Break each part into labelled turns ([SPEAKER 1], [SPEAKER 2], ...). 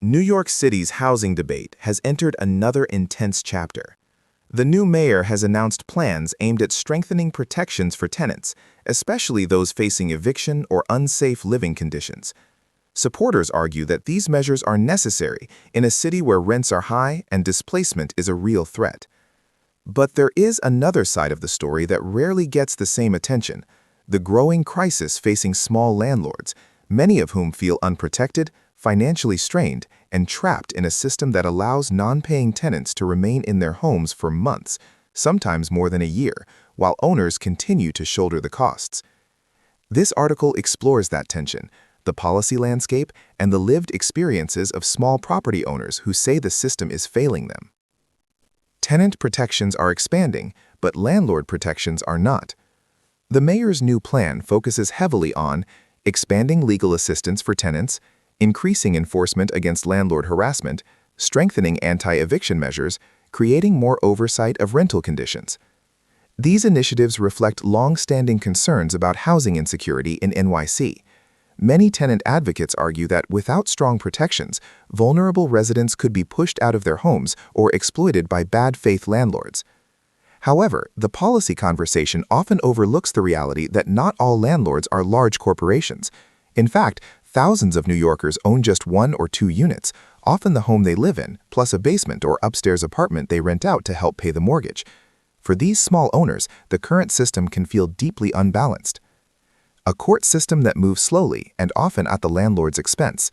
[SPEAKER 1] New York City's housing debate has entered another intense chapter. The new mayor has announced plans aimed at strengthening protections for tenants, especially those facing eviction or unsafe living conditions. Supporters argue that these measures are necessary in a city where rents are high and displacement is a real threat. But there is another side of the story that rarely gets the same attention: the growing crisis facing small landlords, many of whom feel unprotected, financially strained, and trapped in a system that allows non-paying tenants to remain in their homes for months, sometimes more than a year, while owners continue to shoulder the costs. This article explores that tension, the policy landscape, and the lived experiences of small property owners who say the system is failing them. Tenant protections are expanding, but landlord protections are not. The mayor's new plan focuses heavily on expanding legal assistance for tenants, increasing enforcement against landlord harassment, strengthening anti-eviction measures, creating more oversight of rental conditions. These initiatives reflect long-standing concerns about housing insecurity in NYC. Many tenant advocates argue that without strong protections, vulnerable residents could be pushed out of their homes or exploited by bad-faith landlords. However, the policy conversation often overlooks the reality that not all landlords are large corporations. In fact, thousands of New Yorkers own just 1 or 2 units, often the home they live in, plus a basement or upstairs apartment they rent out to help pay the mortgage. For these small owners, the current system can feel deeply unbalanced. A court system that moves slowly and often at the landlord's expense.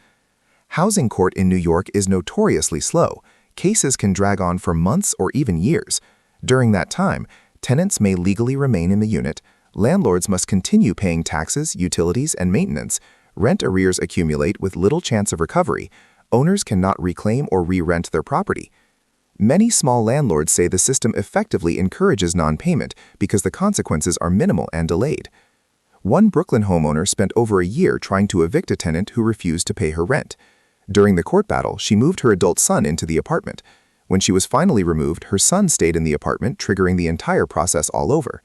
[SPEAKER 1] Housing court in New York is notoriously slow. Cases can drag on for months or even years. During that time, tenants may legally remain in the unit, landlords must continue paying taxes, utilities, and maintenance, rent arrears accumulate with little chance of recovery, owners cannot reclaim or re-rent their property. Many small landlords say the system effectively encourages non-payment because the consequences are minimal and delayed. One Brooklyn homeowner spent over a year trying to evict a tenant who refused to pay her rent. During the court battle, she moved her adult son into the apartment. When she was finally removed, her son stayed in the apartment, triggering the entire process all over.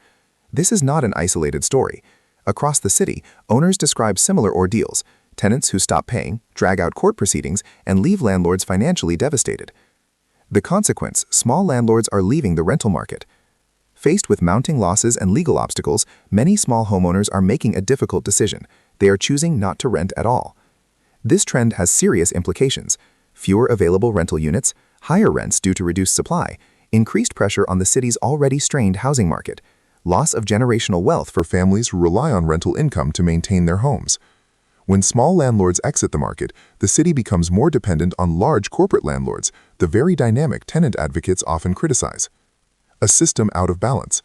[SPEAKER 1] This is not an isolated story. Across the city, owners describe similar ordeals: tenants who stop paying, drag out court proceedings, and leave landlords financially devastated. The consequence: small landlords are leaving the rental market. Faced with mounting losses and legal obstacles, many small homeowners are making a difficult decision. They are choosing not to rent at all. This trend has serious implications: fewer available rental units, higher rents due to reduced supply, increased pressure on the city's already strained housing market, loss of generational wealth for families who rely on rental income to maintain their homes. When small landlords exit the market, the city becomes more dependent on large corporate landlords, the very dynamic tenant advocates often criticize. A system out of balance.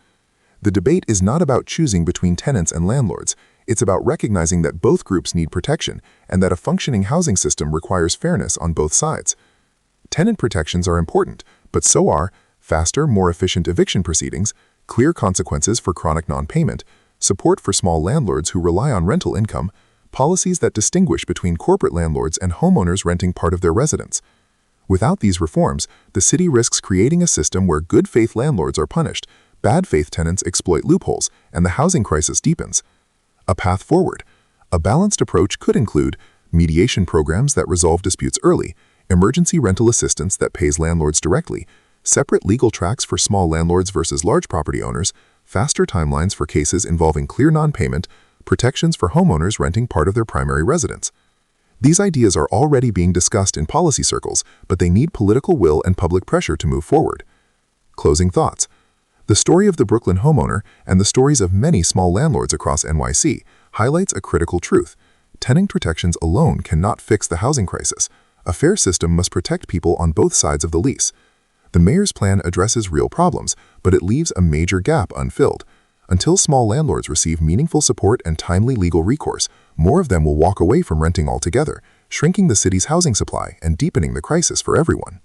[SPEAKER 1] The debate is not about choosing between tenants and landlords. It's about recognizing that both groups need protection and that a functioning housing system requires fairness on both sides. Tenant protections are important, but so are faster, more efficient eviction proceedings, clear consequences for chronic non-payment, support for small landlords who rely on rental income, policies that distinguish between corporate landlords and homeowners renting part of their residence. Without these reforms, the city risks creating a system where good-faith landlords are punished, bad-faith tenants exploit loopholes, and the housing crisis deepens. A path forward. A balanced approach could include mediation programs that resolve disputes early, emergency rental assistance that pays landlords directly, separate legal tracks for small landlords versus large property owners, faster timelines for cases involving clear non-payment, protections for homeowners renting part of their primary residence. These ideas are already being discussed in policy circles, but they need political will and public pressure to move forward. Closing thoughts. The story of the Brooklyn homeowner and the stories of many small landlords across NYC highlights a critical truth. Tenant protections alone cannot fix the housing crisis. A fair system must protect people on both sides of the lease. The mayor's plan addresses real problems, but it leaves a major gap unfilled. Until small landlords receive meaningful support and timely legal recourse, more of them will walk away from renting altogether, shrinking the city's housing supply and deepening the crisis for everyone.